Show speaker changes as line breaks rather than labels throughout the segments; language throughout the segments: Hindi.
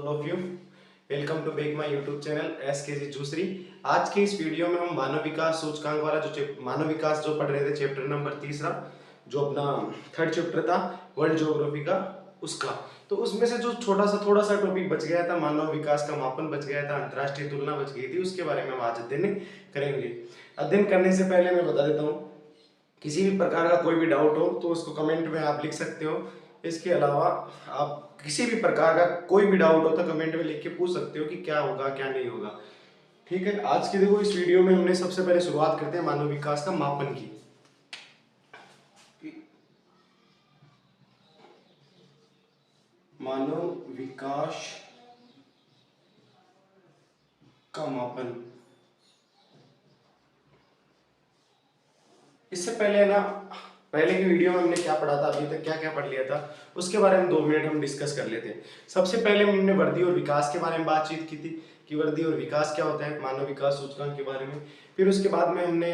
Of you. Welcome to back my YouTube channel S K G Jusari. आज के इस वीडियो में हम मानव विकास सूचकांक वाला मानव विकास जो पढ़ रहे थे, चैप्टर नंबर तीसरा, जो अपना थर्ड चैप्टर था वर्ल्ड ज्योग्राफी का, उसका तो उसमें से जो थोड़ा सा टॉपिक बच गया था, मानव विकास का मापन बच गया था, अंतर्राष्ट्रीय तुलना बच गई थी, उसके बारे में हम आज अध्ययन करेंगे। अध्ययन करने से पहले मैं बता देता हूँ, किसी भी प्रकार का कोई भी डाउट हो तो उसको कमेंट में आप लिख सकते हो। इसके अलावा आप किसी भी प्रकार का कोई भी डाउट हो तो कमेंट में लिख के पूछ सकते हो कि क्या होगा क्या नहीं होगा। ठीक है, आज की देखो इस वीडियो में हमने सबसे पहले शुरुआत करते हैं मानव विकास का मापन की। मानव विकास का मापन, इससे पहले ना, पहले की वीडियो में हमने क्या पढ़ा था, अभी तक क्या क्या पढ़ लिया था, उसके बारे में 2 मिनट हम डिस्कस कर लेते हैं। सबसे पहले हमने वृद्धि और विकास के बारे में बातचीत की थी कि वृद्धि और विकास क्या होता है, मानव विकास सूचकांक के बारे में। फिर उसके बाद में हमने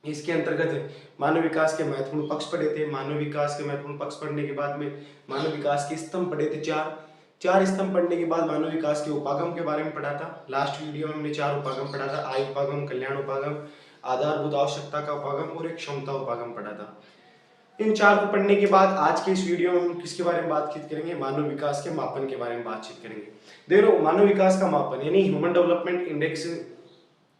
इसके अंतर्गत मानव विकास के महत्वपूर्ण पक्ष पढ़े थे। मानव विकास के महत्वपूर्ण पक्ष पढ़ने के बाद में मानव विकास के स्तंभ पढ़े थे, चार स्तंभ पढ़ने के बाद मानव विकास के उपागम के बारे में पढ़ा था। लास्ट वीडियो में हमने 4 उपागम पढ़ा था, आय उपागम, कल्याण उपागम, आधारभूत आवश्यकता का उपागम और एक क्षमता उपागम पढ़ा था। इन 4 को पढ़ने के बाद आज के इस वीडियो में हम किसके बारे में बातचीत करेंगे, मानव विकास के मापन के बारे में बातचीत करेंगे। देखो, मानव विकास का मापन यानी ह्यूमन डेवलपमेंट इंडेक्स,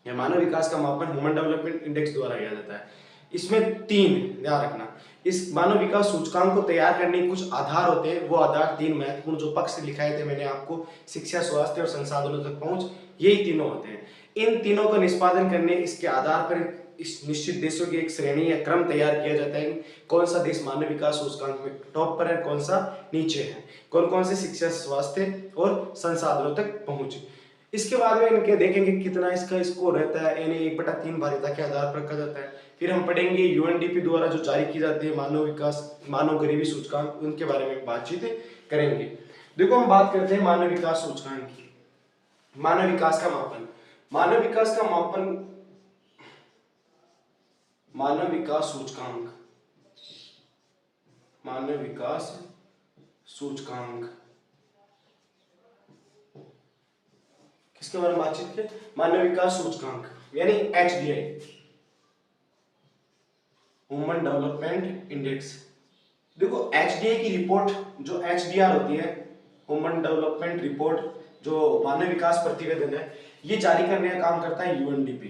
या मानव विकास का मापन ह्यूमन डेवलपमेंट इंडेक्स द्वारा किया जाता है। इसमें 3 ध्यान रखना, इस मानव विकास सूचकांक को तैयार करने के कुछ आधार होते हैं। वो आधार 3 महत्वपूर्ण जो पक्ष लिखाए थे मैंने आपको, शिक्षा, स्वास्थ्य और संसाधनों तक पहुंच, यही तीनों होते हैं। इन तीनों का निष्पादन करने, इसके आधार पर इस निश्चित देशों की एक श्रेणी या क्रम तैयार किया जाता है। कौन सा देश मानव विकास सूचकांक में टॉप पर है, कौन सा नीचे है, कौन कौन से शिक्षा, स्वास्थ्य और संसाधनों तक पहुंचे। इसके बाद में इनके देखेंगे कितना इसका स्कोर रहता है, यानी 1/3 भारिता के आधार पर रखा जाता है। फिर हम पढ़ेंगे यूएनडीपी द्वारा जो जारी की जाती है मानव विकास, मानव गरीबी सूचकांक, उनके बारे में बातचीत करेंगे। देखो, हम बात करते हैं मानव विकास सूचकांक की। मानव विकास का मापन, मानव विकास का मापन, मानव विकास सूचकांक, मानव विकास सूचकांक किसके बारे में बातचीत की, मानव विकास सूचकांक यानी एचडीआई, ह्यूमन डेवलपमेंट इंडेक्स। देखो, एचडीआई की रिपोर्ट जो एचडीआर होती है, ह्यूमन डेवलपमेंट रिपोर्ट, जो मानव विकास प्रतिवेदन है, ये जारी करने का काम करता है यूएनडीपी।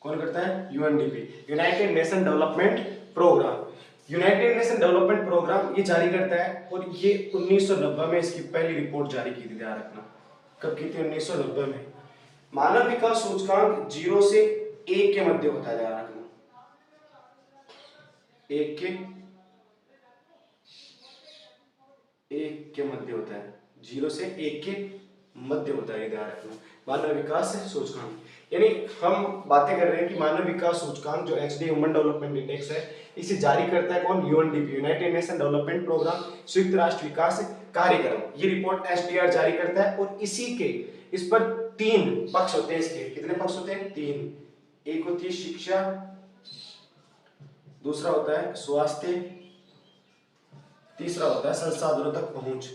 कौन करता है? UNDP, United Nation Development Programme. United Nation Development Programme ये जारी करता है, और ये 1990 में इसकी पहली रिपोर्ट जारी की थी। ध्यान रखना, कब की थी? 1990 में। मानव विकास सूचकांक 0 से 1 के मध्य होता है। ध्यान रखना, 1 के मध्य होता है, 0 से 1 के मध्य होता है। ध्यान रखना, मानव विकास सूचकांक यानी हम बातें कर रहे हैं कि मानव विकास सूचकांक जो एचडी ह्यूमन डेवलपमेंट इंडेक्स है, इसे जारी करता है कौन? UNDP, United Nation Development Programme, संयुक्त राष्ट्र विकास कार्यक्रम। ये रिपोर्ट एचडीआर जारी करता है, और इसी के इस पर 3 पक्ष होते हैं। इसके कितने पक्ष होते हैं? 3। एक होती है शिक्षा, दूसरा होता है स्वास्थ्य, तीसरा होता है संसाधनों तक पहुंच,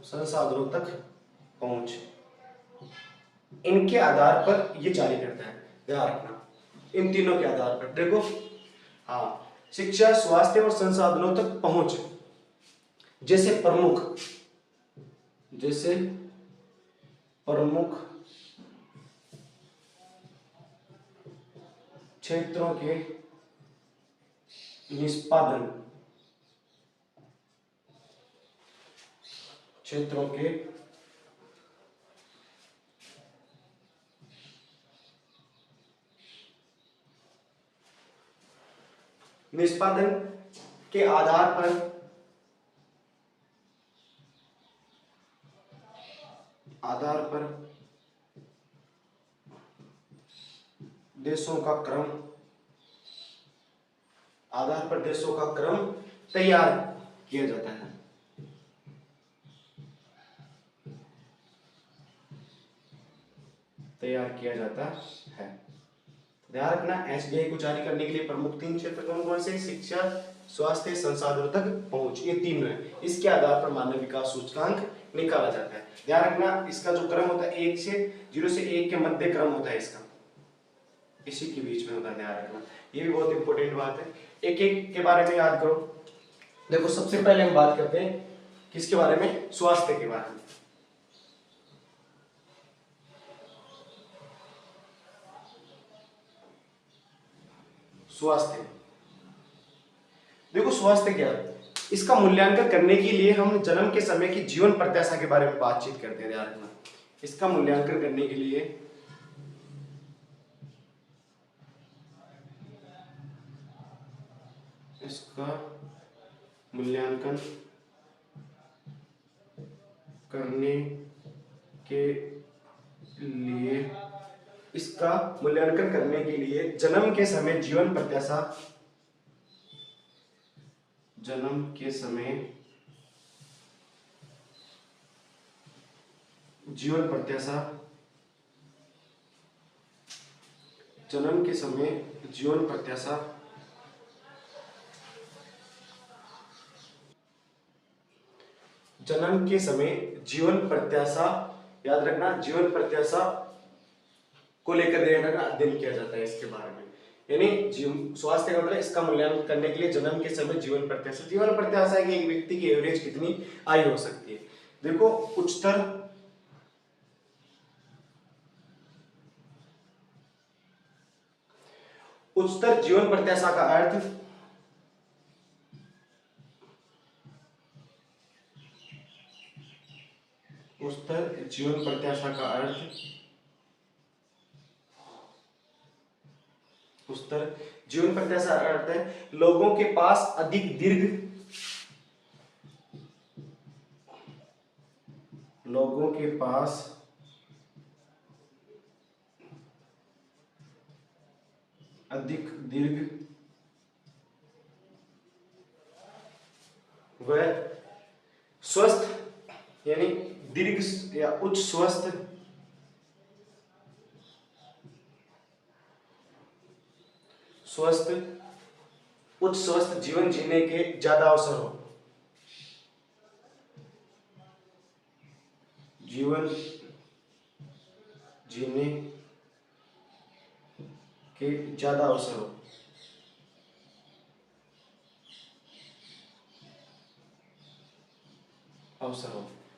संसाधनों तक पहुंच। इनके आधार पर ये जारी करता है। ध्यान रखना, इन तीनों के आधार पर। देखो, हाँ, शिक्षा, स्वास्थ्य और संसाधनों तक पहुंच जैसे प्रमुख, जैसे प्रमुख क्षेत्रों के निष्पादन, क्षेत्रों के निष्पादन के आधार पर, देशों का क्रम, आधार पर देशों का क्रम तैयार किया जाता है। तैयार किया जाता है। ध्यान रखना, एसडीआई को जारी करने के लिए प्रमुख 3 क्षेत्र कौन कौन से? शिक्षा, स्वास्थ्य संसाधनों तक पहुंच, ये तीन है। इसके आधार पर मानव विकास सूचकांक निकाला जाता है। ध्यान रखना, इसका जो क्रम होता है 1 से 0 से 1 के मध्य क्रम होता है इसका, इसी के बीच में होता है। ध्यान रखना, ये भी बहुत इंपॉर्टेंट बात है। एक एक के बारे में याद करो। देखो सबसे पहले हम बात करते हैं किसके बारे में, स्वास्थ्य के बारे में। स्वास्थ्य, देखो स्वास्थ्य क्या है, इसका मूल्यांकन करने के लिए हम जन्म के समय की जीवन प्रत्याशा के बारे में बातचीत करते हैं। ध्यान रखना, इसका मूल्यांकन करने के लिए इसका मूल्यांकन करने के लिए इसका मूल्यांकन करने के लिए जन्म के समय जीवन प्रत्याशा, जन्म के समय जीवन प्रत्याशा, जन्म के समय जीवन प्रत्याशा जन्म के समय जीवन प्रत्याशा, याद रखना जीवन प्रत्याशा को लेकर अध्ययन किया जाता है इसके बारे में। यानी स्वास्थ्य का मतलब इसका मूल्यांकन करने के लिए जन्म के समय जीवन प्रत्याशा, जीवन प्रत्याशा है कि एक व्यक्ति की एवरेज कितनी आयु हो सकती है। देखो उच्चतर जीवन प्रत्याशा का अर्थ उच्चतर जीवन प्रत्याशा का अर्थ उच्चतर जीवन प्रत्याशा का अर्थ है लोगों के पास अधिक दीर्घ, लोगों के पास अधिक दीर्घ व स्वस्थ, यानी दीर्घ या उच्च स्वस्थ उच्च स्वस्थ जीवन जीने के ज्यादा अवसर हो, जीवन जीने के ज्यादा अवसर हो।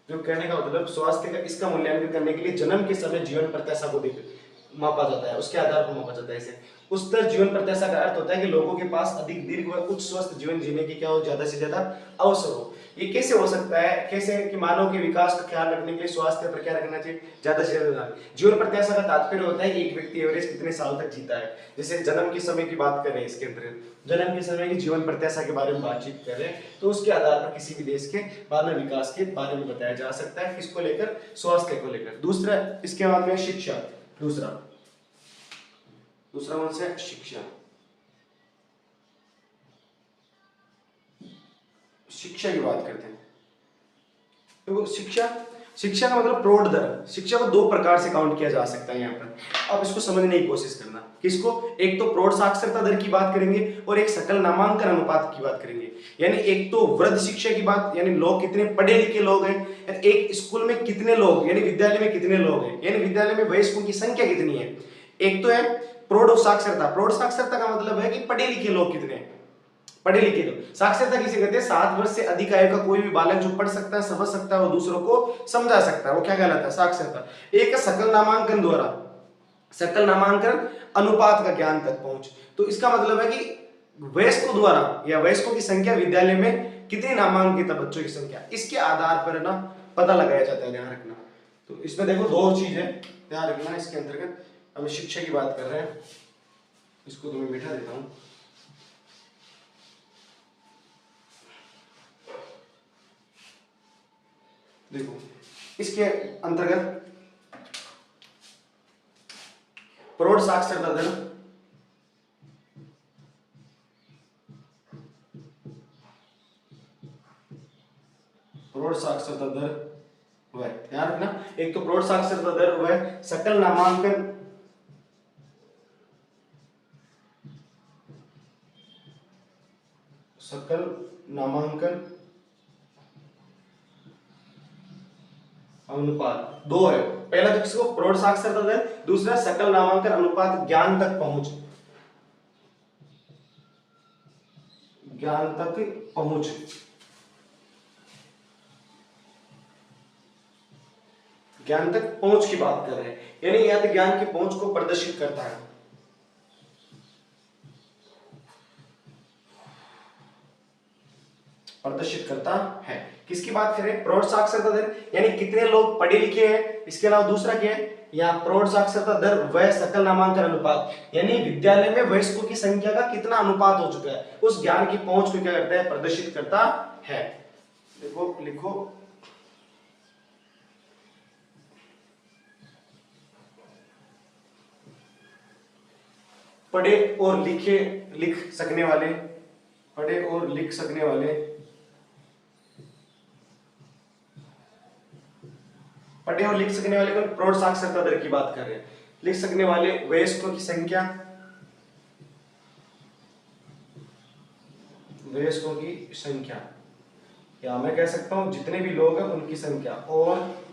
जो कहने का मतलब स्वास्थ्य का इसका मूल्यांकन करने के लिए जन्म के समय जीवन प्रत्याशा को मापा जाता है, उसके आधार पर मापा जाता है इसे। उच्चतर जीवन प्रत्याशा का अर्थ होता है कि लोगों के पास अधिक दीर्घ व उच्च स्वस्थ जीवन जीने की क्या हो, ज्यादा से ज्यादा अवसर हो। ये कैसे हो सकता है, कैसे कि मानव के विकास का ख्याल रखने के लिए स्वास्थ्य पर क्या रखना चाहिए, ज्यादा से ज्यादा। जीवन प्रत्याशा का तात्पर्य होता है कि एक व्यक्ति एवरेज कितने साल तक जीता है। जैसे जन्म के समय की बात करें, इसके अंतर्गत जन्म के समय की जीवन प्रत्याशा के बारे में बातचीत करें तो उसके आधार पर किसी भी देश के मानव विकास के बारे में बताया जा सकता है। किसको लेकर, स्वास्थ्य को लेकर। दूसरा, इसके बाद में शिक्षा, दूसरा कौन सा है, शिक्षा। शिक्षा की बात करते हैं तो शिक्षा का मतलब प्रौढ़ दर। शिक्षा को दो प्रकार से काउंट किया जा सकता है यहाँ पर। अब इसको समझने की कोशिश करना। किसको, एक तो प्रौढ़ साक्षरता दर की बात करेंगे और एक सकल नामांकन अनुपात की बात करेंगे। यानी एक तो वृद्ध शिक्षा की बात, यानी लोग कितने पढ़े लिखे लोग हैं, एक स्कूल में कितने लोग, यानी विद्यालय में कितने लोग हैं, यानी विद्यालय में वयस्कों की संख्या कितनी है। एक तो है प्रौढ़ साक्षरता। प्रौढ़ साक्षरता का मतलब है कि पढ़े लिखे लोग कितने हैं, पढ़े लिखे लोग। साक्षरता किसे कहते हैं, 7 वर्ष से अधिक आयु का कोई भी बालक जो पढ़ सकता है, समझ सकता है और दूसरों को समझा सकता है, वो क्या कहलाता है, साक्षरता। एक सकल नामांकन द्वारा, सकल नामांकन अनुपात का ज्ञान तक पहुंच। तो इसका मतलब है कि वयस्कों द्वारा या वयस्कों की संख्या विद्यालय में कितने नामांकित बच्चों की संख्या, इसके आधार पर ना पता लगाया जाता है। ध्यान रखना, तो इसमें देखो दो चीज है ध्यान रखना। इसके अंतर्गत हम शिक्षा की बात कर रहे हैं, इसको तुम्हें बिठा देता हूं। देखो इसके अंतर्गत प्रौढ़ साक्षरता दर, प्रौढ़ साक्षरता दर वह, ध्यान रखना, एक तो प्रौढ़ साक्षरता दर वह सकल नामांकन, नामांकन अनुपात दो है। पहला तो किसको, प्रौढ़ साक्षरता दर, दूसरा सकल नामांकन अनुपात, ज्ञान तक पहुंच, ज्ञान तक पहुंच। ज्ञान तक पहुंच की बात कर रहे हैं, यानी यह तो ज्ञान की पहुंच को प्रदर्शित करता है। प्रदर्शित करता है। किसकी बात करें, प्रौढ़ साक्षरता दर, यानी कितने लोग पढ़े लिखे हैं। इसके अलावा दूसरा क्या है, यहाँ प्रौढ़ साक्षरता दर व सकल नामांकन अनुपात, यानी विद्यालय में वयस्कों की संख्या का कितना अनुपात हो चुका है, उस ज्ञान की पहुंच को क्या करता है, प्रदर्शित करता है। देखो लिखो, पढ़े और लिख सकने वाले, पढ़े और लिख सकने वाले, पढ़े और लिख सकने वाले को प्रौढ़ साक्षरता दर की बात कर रहे हैं। लिख सकने वाले वयस्कों की संख्या, वयस्कों की संख्या, या मैं कह सकता हूं जितने भी लोग हैं उनकी संख्या, और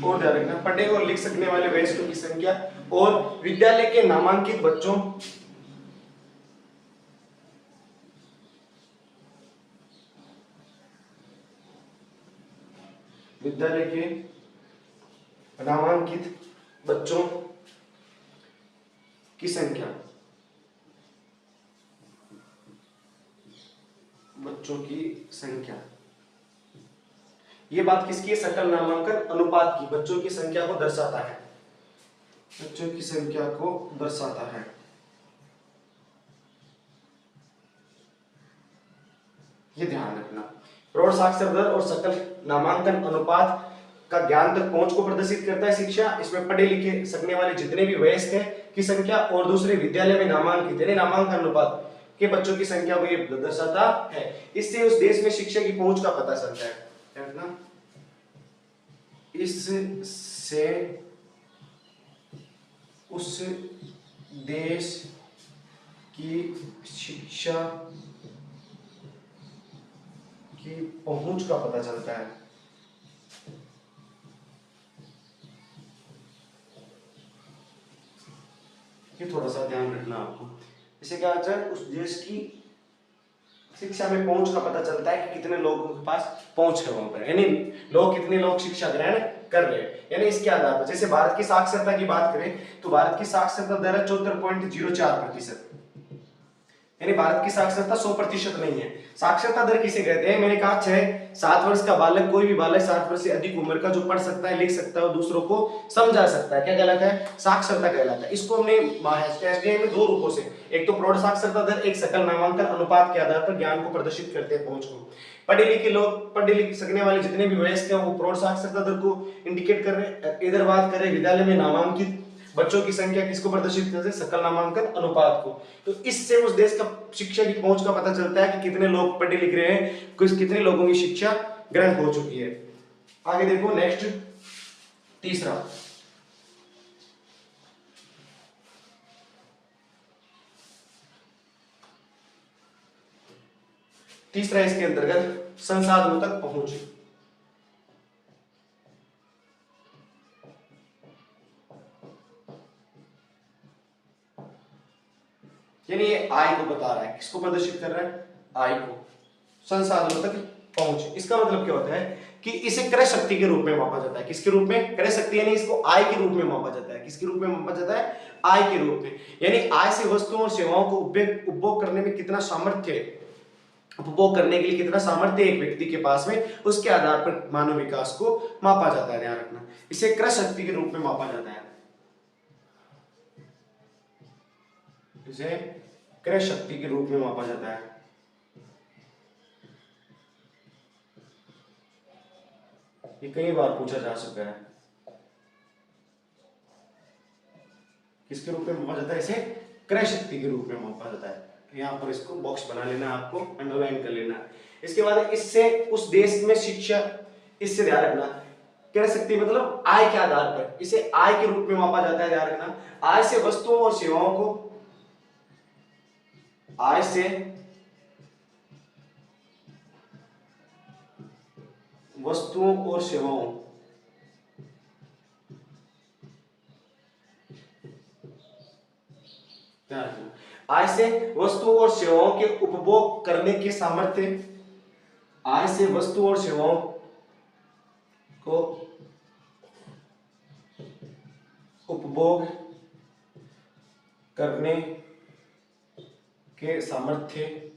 ध्यान रखना, पढ़े और लिख सकने वाले वयस्कों की संख्या और विद्यालय के नामांकित बच्चों, विद्यालय के नामांकित बच्चों की संख्या, बच्चों की संख्या। ये बात किसकी है, सकल नामांकन अनुपात की, बच्चों की संख्या को दर्शाता है, बच्चों की संख्या को दर्शाता है। ये ध्यान रखना, प्रौढ़ साक्षरता दर और सकल नामांकन अनुपात का ज्ञान तक पहुंच को प्रदर्शित करता है शिक्षा। इसमें पढ़े लिखे सकने वाले जितने भी वयस्क हैं की संख्या और दूसरे विद्यालय में नामांकित यानी नामांकन अनुपात के बच्चों की संख्या को ये दर्शाता है। इससे उस देश में शिक्षा की पहुंच का पता चलता है। इससे उस देश की शिक्षा की पहुंच का पता चलता है। ये थोड़ा सा ध्यान रखना आपको। इसे क्या होता है, उस देश की शिक्षा में पहुंच का पता चलता है कि कितने लोगों के पास पहुंच है वहां पर, यानी कितने लोग शिक्षा ग्रहण कर रहे हैं। यानी इसके आधार पर जैसे भारत की साक्षरता की बात करें तो भारत की साक्षरता दर है 74.04%, यानी भारत की साक्षरता 100% नहीं है। साक्षरता दर किसे कहते हैं, मैंने कहा 6-7 वर्ष का बालक, कोई भी बालक 7 वर्ष से अधिक उम्र का जो पढ़ सकता है, लिख सकता है और दूसरों को समझा सकता है, क्या कहलाता है, साक्षरता कहलाता है। इसको हमने एसडीआई में 2 रूपों से, एक तो प्रौढ़ साक्षरता दर, एक सकल नामांकन अनुपात के आधार पर ज्ञान को प्रदर्शित करते हैं, पहुंच को। पढ़े लिखे लोग, पढ़े लिख सकने वाले जितने भी वयस्क हैं वो प्रौढ़ साक्षरता दर को इंडिकेट कर रहे हैं। इधर बात करें विद्यालय में नामांकित बच्चों की संख्या, किसको प्रदर्शित करते हैं, सकल नामांकन अनुपात को। तो इससे उस देश का शिक्षा की पहुंच का पता चलता है कि कितने लोग पढ़े लिख रहे हैं, कितने लोगों की शिक्षा ग्रहण हो चुकी है। आगे देखो नेक्स्ट, तीसरा, इसके अंतर्गत संसाधनों तक पहुंच। यानी ये आय को बता रहा है, किसको प्रदर्शित कर रहा है, आय को, संसाधनों तक पहुंच। इसका मतलब क्या होता है कि इसे क्रय शक्ति के रूप में मापा जाता है। किसके रूप में, क्रय शक्ति, यानी इसको आय के रूप में मापा जाता है। किसके रूप में मापा जाता है, आय के रूप में। यानी आय से वस्तुओं और सेवाओं को उपभोग करने में कितना सामर्थ्य, उपभोग करने के लिए कितना सामर्थ्य एक व्यक्ति के पास में, उसके आधार पर मानव विकास को मापा जाता है। ध्यान रखना, इसे क्रय शक्ति के रूप में मापा जाता है, इसे क्रय शक्ति के रूप में मापा जाता है। ये कई बार पूछा जा चुका है, किसके रूप में मापा जाता है, इसे क्रय शक्ति के रूप में मापा जाता है। तो यहाँ पर इसको बॉक्स बना लेना, आपको अंडरलाइन कर लेना। इसके बाद इससे उस देश में शिक्षा, इससे ध्यान रखना, क्रय शक्ति मतलब आय के आधार पर, इसे आय के रूप में मापा जाता है। ध्यान रखना, आय से वस्तुओं और सेवाओं को, आय से वस्तुओं और सेवाओं आय से वस्तुओं और सेवाओं के उपभोग करने की सामर्थ्य, आय से वस्तु और सेवाओं को उपभोग करने के सामर्थ्य,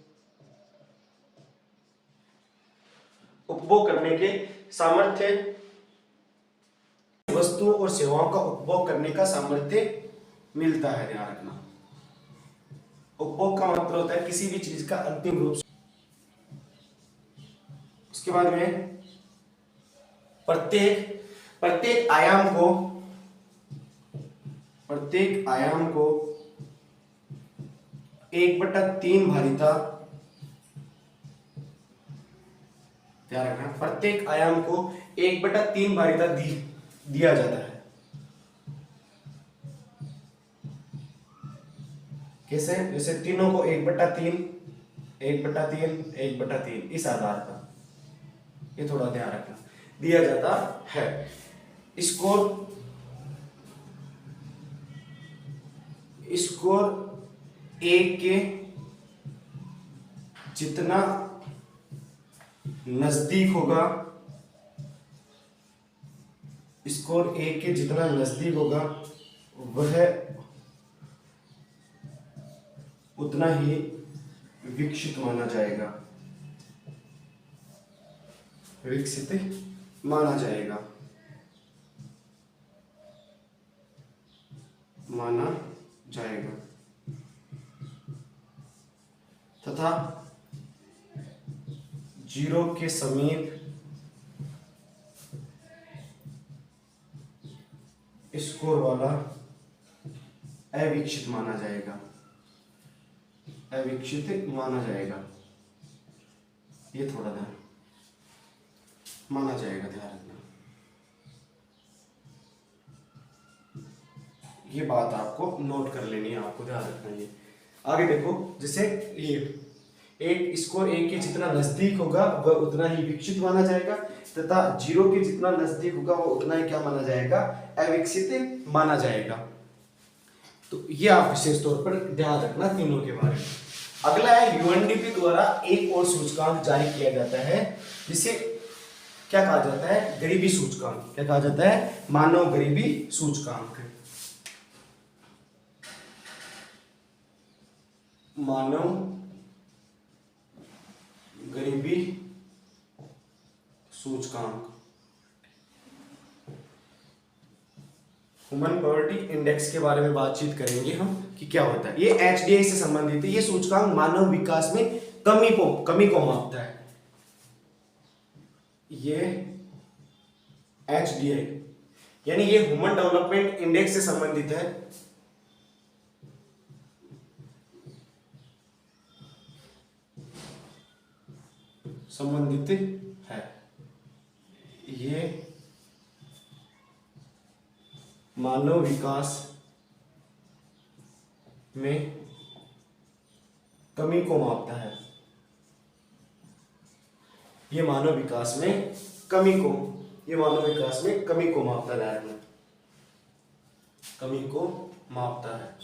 उपभोग करने के सामर्थ्य, वस्तुओं और सेवाओं का उपभोग करने का सामर्थ्य मिलता है। ध्यान रखना, उपभोग का मतलब होता है किसी भी चीज का अंतिम रूप। उसके बाद में प्रत्येक आयाम को 1/3 भारिता, ध्यान रखना, प्रत्येक आयाम को 1/3 भारिता दिया जाता है। कैसे? जैसे तीनों को 1/3 1/3 1/3 इस आधार पर, ये थोड़ा ध्यान रखना, दिया जाता है। स्कोर एक के जितना नजदीक होगा, स्कोर एक के जितना नजदीक होगा वह उतना ही विकसित माना जाएगा, विकसित माना जाएगा, माना जाएगा। तथा 0 के समीप स्कोर वाला अविकसित माना जाएगा, अविकसित माना जाएगा। ये थोड़ा ध्यान माना जाएगा, ध्यान रखना। ये बात आपको नोट कर लेनी है, आपको ध्यान रखना है। आगे देखो, जैसे ये एक स्कोर एक के जितना नजदीक होगा वह उतना ही विकसित माना जाएगा, तथा 0 के जितना नजदीक होगा वह उतना ही क्या माना जाएगा? अविकसित माना जाएगा। तो ये आप विशेष तौर पर ध्यान रखना तीनों के बारे में। अगला है यूएनडीपी द्वारा एक और सूचकांक जारी किया जाता है, जिसे क्या कहा जाता है? गरीबी सूचकांक। क्या कहा जाता है? मानव गरीबी सूचकांक। मानव गरीबी सूचकांक, ह्यूमन पॉवर्टी इंडेक्स के बारे में बातचीत करेंगे हम कि क्या होता है। ये एचडीआई से संबंधित है। ये सूचकांक मानव विकास में कमी को मापता है। ये एचडीआई यानी ये ह्यूमन डेवलपमेंट इंडेक्स से संबंधित है। संबंधित है। ये मानव विकास में कमी को मापता है। ये मानव विकास में कमी को मापता है, कमी को मापता है,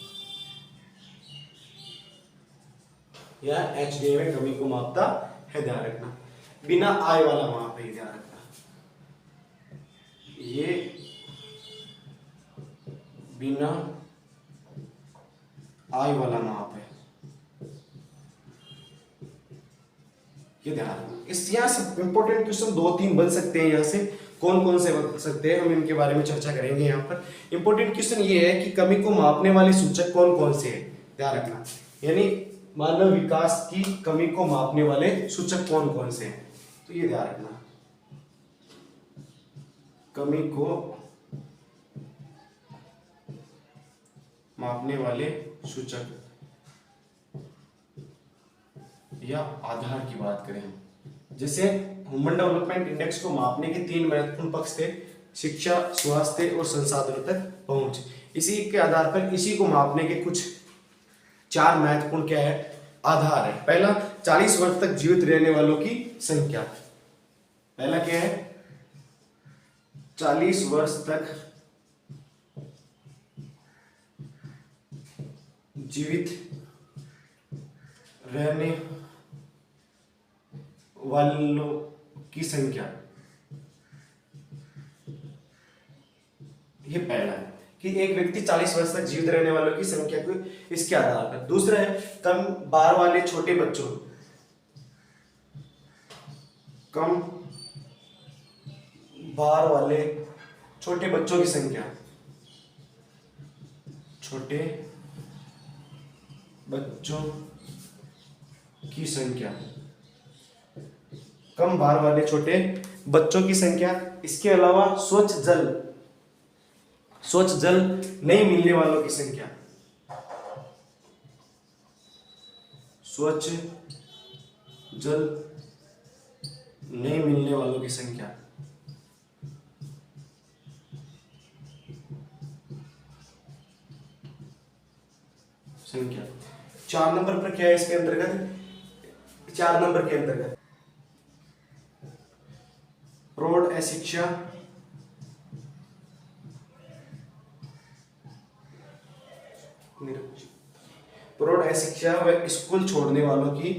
या एचडीआई में कमी को मापता है। ध्यान रखना, बिना आय वाला माप है, ध्यान रखना। ये बिना आय वाला माप है, ये ध्यान रखना। इस यहाँ से इंपॉर्टेंट क्वेश्चन 2-3 बन सकते हैं। यहाँ से कौन कौन से बन सकते हैं, हम इनके बारे में चर्चा करेंगे। यहाँ पर इंपॉर्टेंट क्वेश्चन ये है कि कमी को मापने वाले सूचक कौन कौन से हैं, ध्यान रखना। यानी मानव विकास की कमी को मापने वाले सूचक कौन कौन से हैं, तो ये ध्यान रखना। कमी को मापने वाले सूचक या आधार की बात करें, जैसे ह्यूमन डेवलपमेंट इंडेक्स को मापने के 3 महत्वपूर्ण पक्ष थे: शिक्षा, स्वास्थ्य और संसाधनों तक पहुंच। इसी के आधार पर इसी को मापने के कुछ 4 महत्वपूर्ण क्या है? आधार है। पहला, 40 वर्ष तक जीवित रहने वालों की संख्या। पहला क्या है? 40 वर्ष तक जीवित रहने वालों की संख्या, ये पहला है कि एक व्यक्ति 40 वर्ष तक जीवित रहने वालों की संख्या को इसके आधार पर। दूसरा है कम बार वाले छोटे बच्चों, कम बार वाले छोटे बच्चों की संख्या, छोटे बच्चों की संख्या, कम बार वाले छोटे बच्चों की संख्या। इसके अलावा स्वच्छ जल नहीं मिलने वालों की संख्या, स्वच्छ जल नहीं मिलने वालों की संख्या। संख्या 4 नंबर पर क्या है इसके अंतर्गत? 4 नंबर के अंतर्गत प्रौढ़ अशिक्षा, प्रौढ़ अशिक्षा व स्कूल छोड़ने वालों की,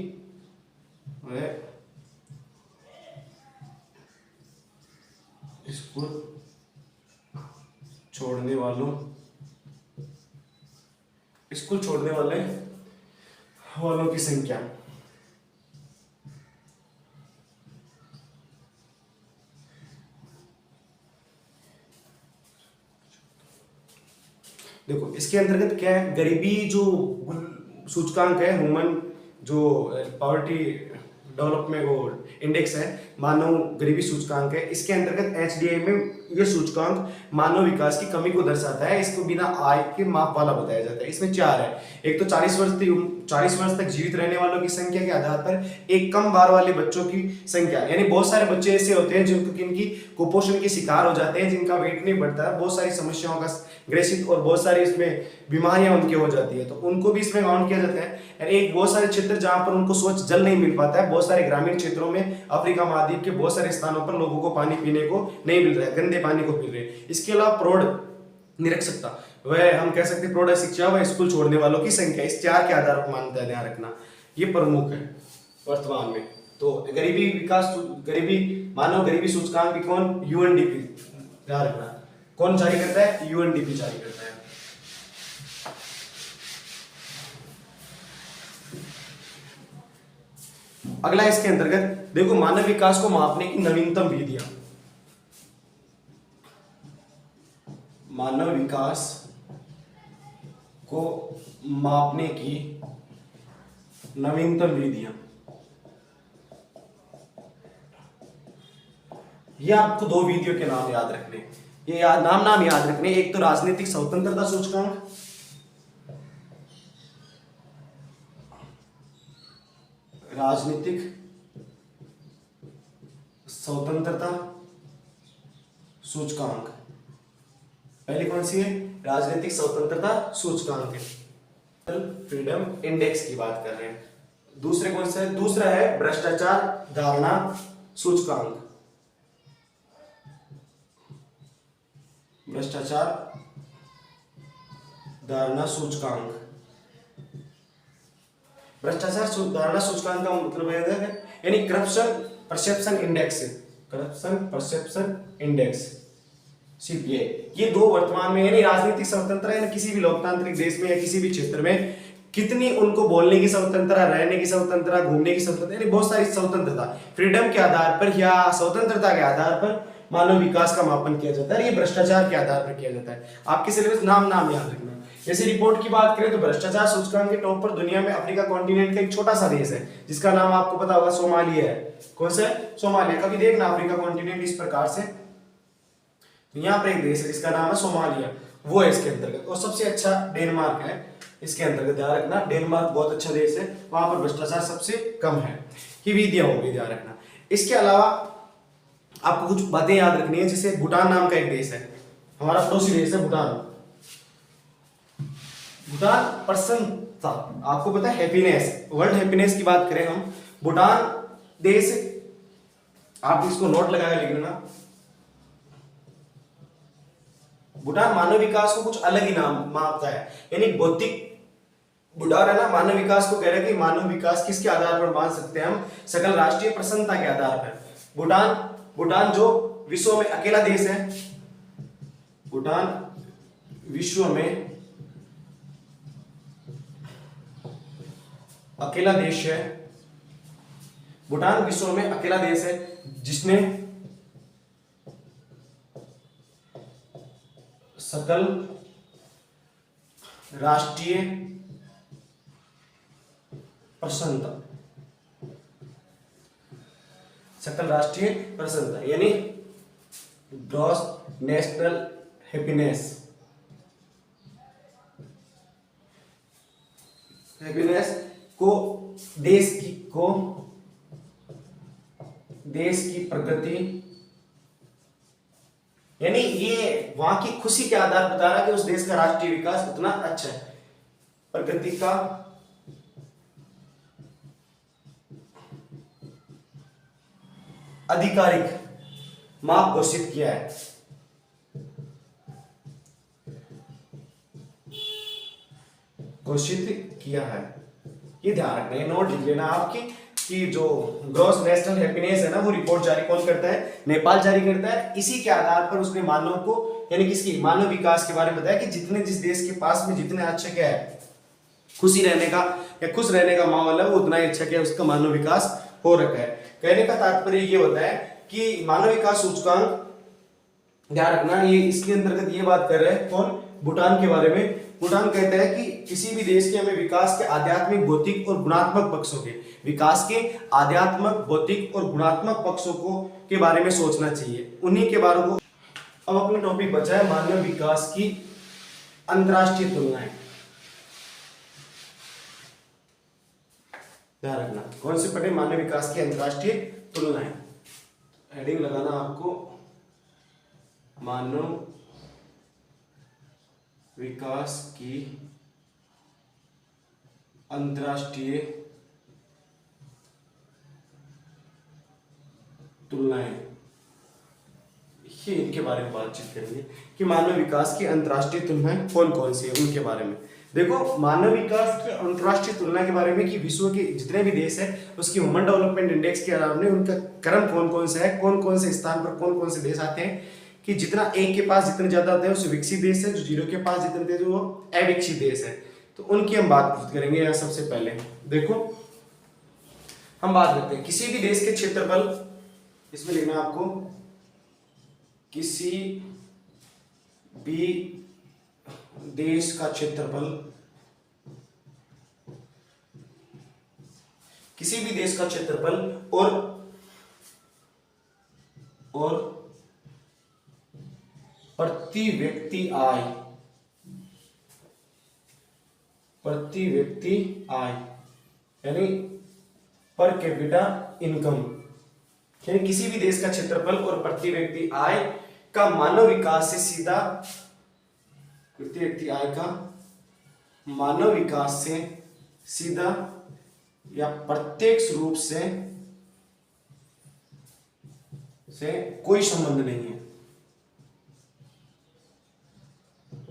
स्कूल छोड़ने वालों की संख्या। देखो इसके अंतर्गत क्या है, गरीबी जो सूचकांक है, ह्यूमन जो पॉवर्टी डेवलपमेंट वो इंडेक्स है, मानव गरीबी सूचकांक है, इसके अंतर्गत एचडीआई में ये सूचकांक मानव विकास की कमी को दर्शाता है। इसको बिना आय के माप वाला बताया जाता है। इसमें 4 है। एक तो 40 वर्ष तक जीवित रहने वालों की संख्या के आधार पर, एक कम बार वाले बच्चों की संख्या, यानी बहुत सारे बच्चे ऐसे होते हैं जिनकी कुपोषण के शिकार हो जाते हैं, जिनका वेट नहीं बढ़ता है, बहुत सारी समस्याओं का ग्रसित और बहुत सारी इसमें बीमारियां उनकी हो जाती है, तो उनको भी इसमें काउंट किया जाता है। एक बहुत सारे क्षेत्र जहां पर उनको स्वच्छ जल नहीं मिल पाता है, बहुत सारे ग्रामीण क्षेत्रों में अफ्रीका महाद्वीप के बहुत सारे स्थानों पर लोगों को पानी पीने को नहीं मिल रहा है, गंदे पानी को पी रहे हैं। इसके अलावा प्रौढ़ निरक्षरता, वह हम कह सकते हैं प्रौढ़ शिक्षा व स्कूल छोड़ने वालों की संख्या, इस 4 के आधार पर मानता है, ध्यान रखना ये प्रमुख है वर्तमान में। तो मानव गरीबी सूचकांक भी कौन? यूएनडीपी, ध्यान रखना कौन जारी करता है? यूएनडीपी जारी करता है। अगला इसके अंतर्गत देखो मानव विकास को मापने की नवीनतम विधियां, मानव विकास को मापने की नवीनतम विधियां, ये आपको 2 विधियों के नाम याद रखने, ये नाम याद रखने। एक तो राजनीतिक स्वतंत्रता सूचकांक, राजनीतिक स्वतंत्रता सूचकांक, पहली कौन सी है? राजनीतिक स्वतंत्रता सूचकांक है, फ्रीडम इंडेक्स की बात कर रहे हैं। दूसरे कौन सा है? दूसरा है भ्रष्टाचार धारणा सूचकांक, भ्रष्टाचार धारणा सूचकांक। भ्रष्टाचार धारणा सूचकांक का मतलब है यानी corruption perception index, corruption perception index CPA. ये 2 वर्तमान में यानी राजनीतिक स्वतंत्रता, यानी किसी भी लोकतांत्रिक देश में या किसी भी क्षेत्र में कितनी उनको बोलने की स्वतंत्रता, रहने की स्वतंत्रता, घूमने की स्वतंत्रता, यानी बहुत सारी स्वतंत्रता, फ्रीडम के आधार पर या स्वतंत्रता के आधार पर मानव विकास का मापन किया जाता है। ये भ्रष्टाचार के आधार पर किया जाता है। आपके सिलेबस नाम याद रखना। जैसे रिपोर्ट की बात करें तो भ्रष्टाचार सूचकांक के टॉप पर दुनिया में अफ्रीका कॉन्टिनेंट का एक छोटा सा देश है जिसका नाम आपको पता होगा, सोमालिया है। कौन सा है? सोमालिया। कभी देखना अफ्रीका कॉन्टिनेंट इस प्रकार से, यहाँ पर एक देश है जिसका नाम है सोमालिया, वो है इसके अंतर्गत। और सबसे अच्छा डेनमार्क है इसके अंतर्गत, ध्यान रखना डेनमार्क बहुत अच्छा देश है, वहां पर भ्रष्टाचार सबसे कम है। ये विधियां होंगी, ध्यान रखना। इसके अलावा आपको कुछ बातें याद रखनी है, जैसे भूटान नाम का एक देश है, हमारा पड़ोसी देश है भूटान। भूटान प्रसन्नता, आपको पता है हैप्पीनेस, वर्ल्ड हैप्पीनेस की बात करें हम, भूटान देश, आप इसको नोट लगा के लिख लेना, भूटान मानव विकास को कुछ अलग ही नाम मापता है, यानी भौतिक भूटान है ना, मानव विकास को कह रहे हैं कि मानव विकास किसके आधार पर मान सकते हैं हम, सकल राष्ट्रीय प्रसन्नता के आधार पर। भूटान भूटान जो विश्व में अकेला देश है, भूटान विश्व में अकेला देश है, भूटान विश्व में अकेला देश है जिसने सकल राष्ट्रीय प्रसन्नता, सकल राष्ट्रीय प्रसन्नता यानी ग्रॉस नेशनल हैप्पीनेस, हैप्पीनेस को देश की प्रगति, यानी ये वहां की खुशी के आधार बता रहा है कि उस देश का राष्ट्रीय विकास उतना अच्छा है, प्रगति का आधिकारिक माप घोषित किया है। घोषित किया है, ये ध्यान रखना है, नोट लिख लेना आपकी कि जो ग्रॉस नेशनल हैप्पीनेस है ना, वो रिपोर्ट जारी कौन करता है, नेपाल जारी करता है। इसी के आधार पर उसने मानव को, यानी किसकी, मानव विकास के बारे में बताया कि जितने जिस देश के पास में जितने अच्छा क्या है, खुशी रहने का या खुश रहने का माहौल है, वो उतना ही अच्छा क्या है, उसका मानव विकास हो रखा है। कहने का तात्पर्य ये होता है कि मानव विकास सूचकांक, ध्यान रखना ये इसके अंतर्गत ये बात कर रहे हैं कौन, भूटान के बारे में। भूटान कहता है कि किसी भी देश के हमें विकास के आध्यात्मिक, भौतिक और गुणात्मक पक्षों के, विकास के आध्यात्मिक, भौतिक और गुणात्मक पक्षों को के बारे में सोचना चाहिए, उन्हीं के बारे को। अब अपना टॉपिक बचा है मानव विकास की अंतरराष्ट्रीय तुलनाएं। ध्यान रखना कौन से पढ़े, मानव विकास की अंतरराष्ट्रीय तुलनाएं। हेडिंग लगाना आपको, मानव विकास की अंतरराष्ट्रीय तुलनाएं, ये इनके बारे में बातचीत करेंगे कि मानव विकास की अंतरराष्ट्रीय तुलनाएं कौन कौन सी है, उनके बारे में। देखो मानव विकास की अंतरराष्ट्रीय तुलना के बारे में कि विश्व के जितने भी देश है उसकी ह्यूमन डेवलपमेंट इंडेक्स के आधार में उनका क्रम कौन कौन सा है, कौन कौन से स्थान पर कौन कौन से देश आते हैं, कि जितना एक के पास जितने ज्यादा आते हैं उसे विकसित देश है, जो जीरो के पास जितने देश वो अविकसित देश है। तो उनकी हम बात करेंगे। यहाँ सबसे पहले देखो हम बात करते हैं किसी भी देश के क्षेत्रफल, इसमें लिखना आपको, किसी भी देश का क्षेत्रफल, किसी भी देश का क्षेत्रफल और प्रति व्यक्ति आय, प्रति व्यक्ति आय यानी पर कैपिटा इनकम, यानी किसी भी देश का क्षेत्रफल और प्रति व्यक्ति आय का मानव विकास से सीधा, प्रति व्यक्ति आय का मानव विकास से सीधा या प्रत्यक्ष रूप से कोई संबंध नहीं है,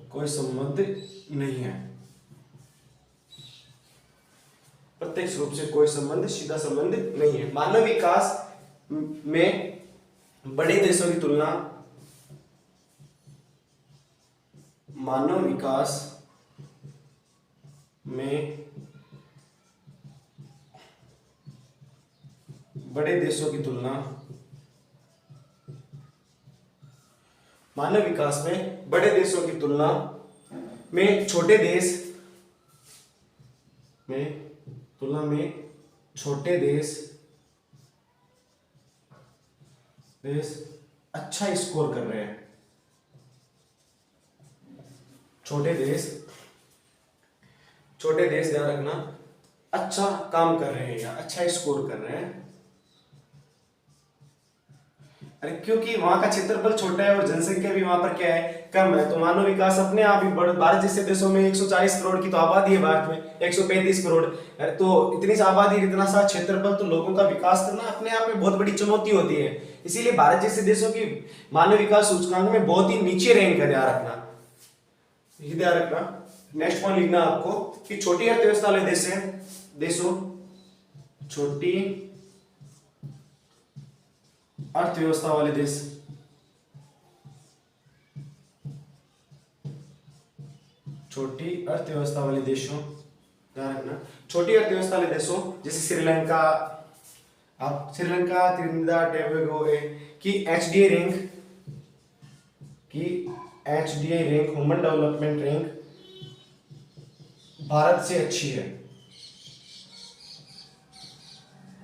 कोई संबंध नहीं है, प्रत्यक्ष रूप से कोई संबंध, सीधा संबंध नहीं है। मानव विकास में बड़े देशों की तुलना, मानव विकास में बड़े देशों की तुलना, मानव विकास में बड़े देशों की तुलना में छोटे देश छोटे देश अच्छा स्कोर कर रहे हैं, छोटे देश ध्यान रखना अच्छा काम कर रहे हैं या अच्छा स्कोर कर रहे हैं। अरे क्योंकि वहां का क्षेत्रफल छोटा है और जनसंख्या भी वहां पर क्या है, कम है, तो मानव विकास अपने आप ही भारत जैसे देशों में 140 करोड़ की तो आबादी है, भारत में 135 करोड़। अरे तो इतनी सी आबादी, इतना सा क्षेत्रफल, तो लोगों का विकास करना अपने आप में बहुत बड़ी चुनौती होती है। इसीलिए भारत जैसे देशों की मानव विकास सूचकांक में बहुत ही नीचे रैंक का ध्यान रखना, ये ध्यान रखना। नेक्स्ट पॉइंट लिखना आपको कि छोटी अर्थव्यवस्था वाले देशों छोटी अर्थव्यवस्था वाले देश, छोटी अर्थव्यवस्था वाले देशों, ध्यान रखना, छोटी अर्थव्यवस्था वाले देशों जैसे श्रीलंका, आप श्रीलंका, त्रिनिदाद टोबैगो की HDI rank, human development rank Bharat से अच्छी है,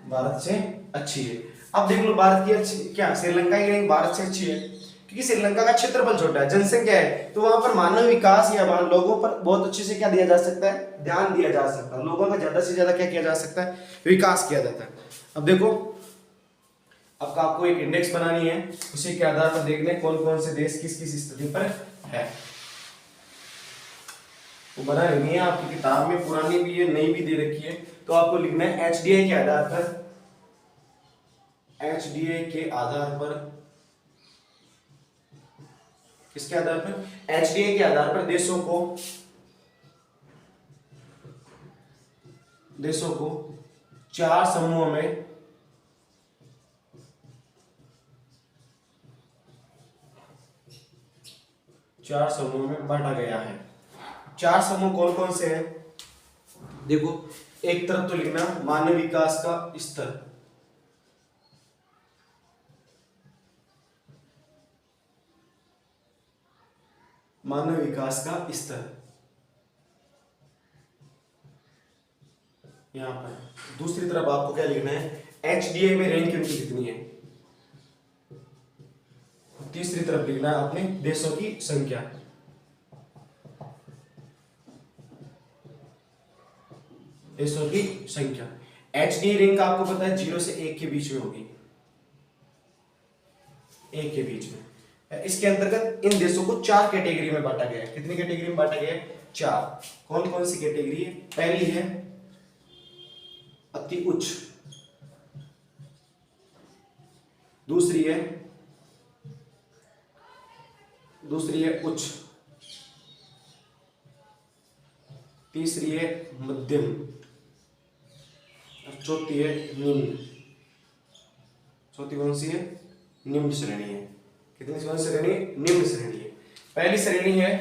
भारत से अच्छी है। अब देख लो भारत की अच्छी क्या, श्रीलंका की रैंक भारत से अच्छी है क्योंकि श्रीलंका का क्षेत्रफल छोटा है, जनसंख्या है, तो वहां पर मानव विकास या वहां लोगों पर बहुत अच्छे से क्या दिया जा सकता है, ध्यान दिया जा सकता है, लोगों का ज्यादा से ज्यादा क्या किया जा सकता है, विकास किया जाता है। अब देखो, अब आपको एक इंडेक्स बनानी है, उसी के आधार पर देखने कौन कौन से देश किस किस स्थिति पर है, वो बना लेनी है आपकी किताब में, पुरानी भी है नई भी दे रखी है, तो आपको लिखना है एचडीआई के आधार पर, एचडीआई के आधार पर, किसके आधार पर, एचडीआई के आधार पर देशों को 4 समूहों में बांटा गया है। 4 समूह कौन कौन से हैं, देखो, एक तरफ तो लिखना मानव विकास का स्तर, मानव विकास का स्तर यहां पर। दूसरी तरफ आपको क्या लिखना है, एचडीआई में रैंक उनकी कितनी है। तीसरी तरफ लिखना है आपने देशों की संख्या, देशों की संख्या। एचडीआई रैंक आपको पता है 0 से 1 के बीच में होगी, 1 के बीच में। इसके अंतर्गत इन देशों को 4 कैटेगरी में बांटा गया है। कितनी कैटेगरी में बांटा गया है, 4। कौन कौन सी कैटेगरी है, पहली है अति उच्च, दूसरी है उच्च, तीसरी है मध्यम, और चौथी है निम्न। चौथी कौन सी है, निम्न श्रेणी है। कितनी कौन श्रेणी, निम्न श्रेणी है। पहली श्रेणी है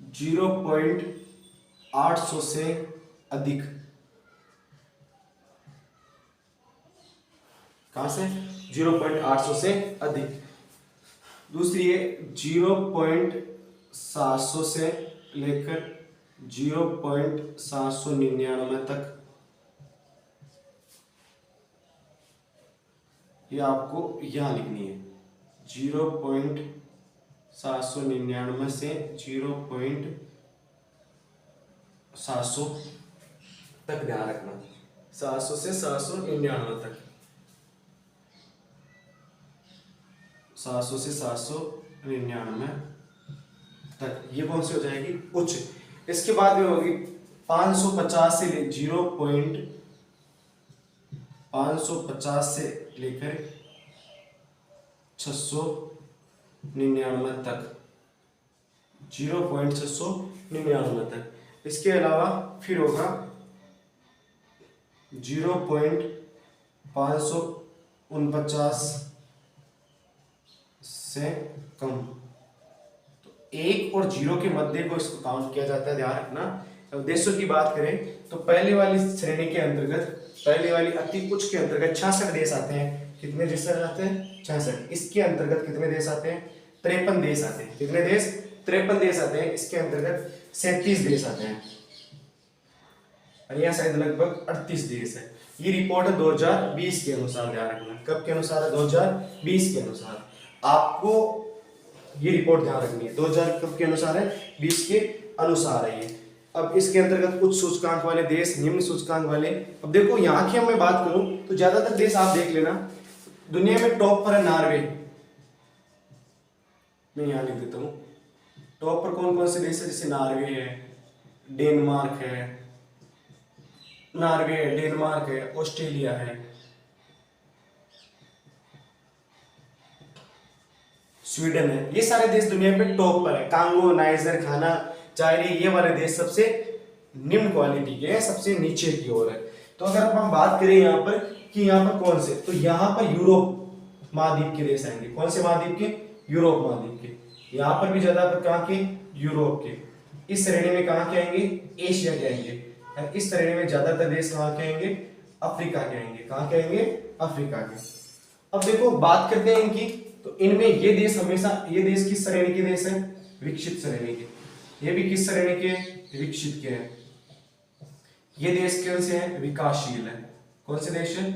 0.800 से अधिक, कहां से, 0.800 से अधिक। दूसरी है 0.700 से लेकर 0.799 तक, ये आपको यहां लिखनी है, 0.799 से 0.700 तक, ध्यान रखना, 700 से 799 तक, 700 से 799 तक, ये कौन सी हो जाएगी, उच्च। इसके बाद में होगी 550 से 550 से लेकर 699 तक, 0.699 तक। इसके अलावा फिर होगा 0.549 से कम, तो 1 और 0 के मध्य को इसको काउंट किया जाता है, ध्यान रखना। अब देशों की बात करें तो पहले वाली श्रेणी के अंतर्गत, पहले वाली अति उच्च के अंतर्गत 66 देश आते हैं। कितने देश आते हैं, 66। इसके अंतर्गत कितने देश आते हैं, 53 देश आते हैं। कितने देश, 53 देश आते हैं। इसके अंतर्गत 37 देश आते हैं, और यहाँ शायद लगभग 38 देश है। ये रिपोर्ट है 2020 के अनुसार, ध्यान रखना। कब के अनुसार है, 2020 के अनुसार। आपको ये रिपोर्ट ध्यान रखनी है, 2000 कब के अनुसार है, 20 के अनुसार है ये। अब इसके अंतर्गत उच्च सूचकांक वाले देश, निम्न सूचकांक वाले। अब देखो यहाँ की मैं बात करूं तो ज्यादातर देश आप देख लेना, दुनिया में टॉप पर है नॉर्वे। मैं यहाँ लिख देता हूँ टॉप पर कौन कौन से देश है, जैसे नॉर्वे है, डेनमार्क है, नॉर्वे है, डेनमार्क है, ऑस्ट्रेलिया है, स्वीडन है। ये सारे देश दुनिया में टॉप पर है। कांगो, नाइजर, घाना, जायरी, ये वाले देश सबसे निम्न क्वालिटी के हैं, सबसे नीचे की ओर है। तो अगर अब हम बात करें यहाँ पर कि यहाँ पर कौन से, तो यहाँ पर यूरोप महाद्वीप के देश आएंगे। कौन से महाद्वीप के? यूरोप महाद्वीप के। यहाँ पर भी ज्यादातर कहाँ के? यूरोप के। इस श्रेणी में कहाँ के आएंगे? एशिया के आएंगे। और इस श्रेणी में ज्यादातर देश कहाँ के आएंगे? अफ्रीका के आएंगे। कहाँ के आएंगे? अफ्रीका के। अब देखो बात करते हैं इनकी, तो इनमें ये देश हमेशा, ये देश किस श्रेणी के देश है? विकसित श्रेणी के। ये भी किस श्रेणी के? विकसित के हैं। ये देश कौन से हैं? विकासशील है। कौन से देश है?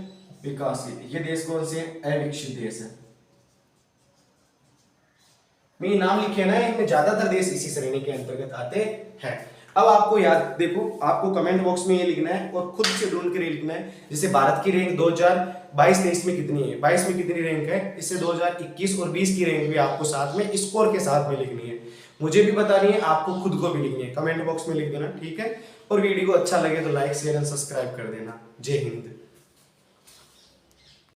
विकासशील। ये देश कौन से हैं? अविकसित देश है। मैं नाम लिखे ना, इनमें ज्यादातर देश इसी श्रेणी के अंतर्गत आते हैं। अब आपको याद, देखो आपको कमेंट बॉक्स में ये लिखना है और खुद से ढूंढ कर लिखना है, जैसे भारत की रैंक 2022-23 में कितनी है, 22 में कितनी रैंक है, इससे 2021 और 20 की रैंक भी आपको साथ में स्कोर के साथ में लिखनी है। मुझे भी बतानी है, आपको खुद को भी लिखनी है, कमेंट बॉक्स में लिख देना, ठीक है। और वीडियो को अच्छा लगे तो लाइक, शेयर एंड सब्सक्राइब कर देना। जय हिंद।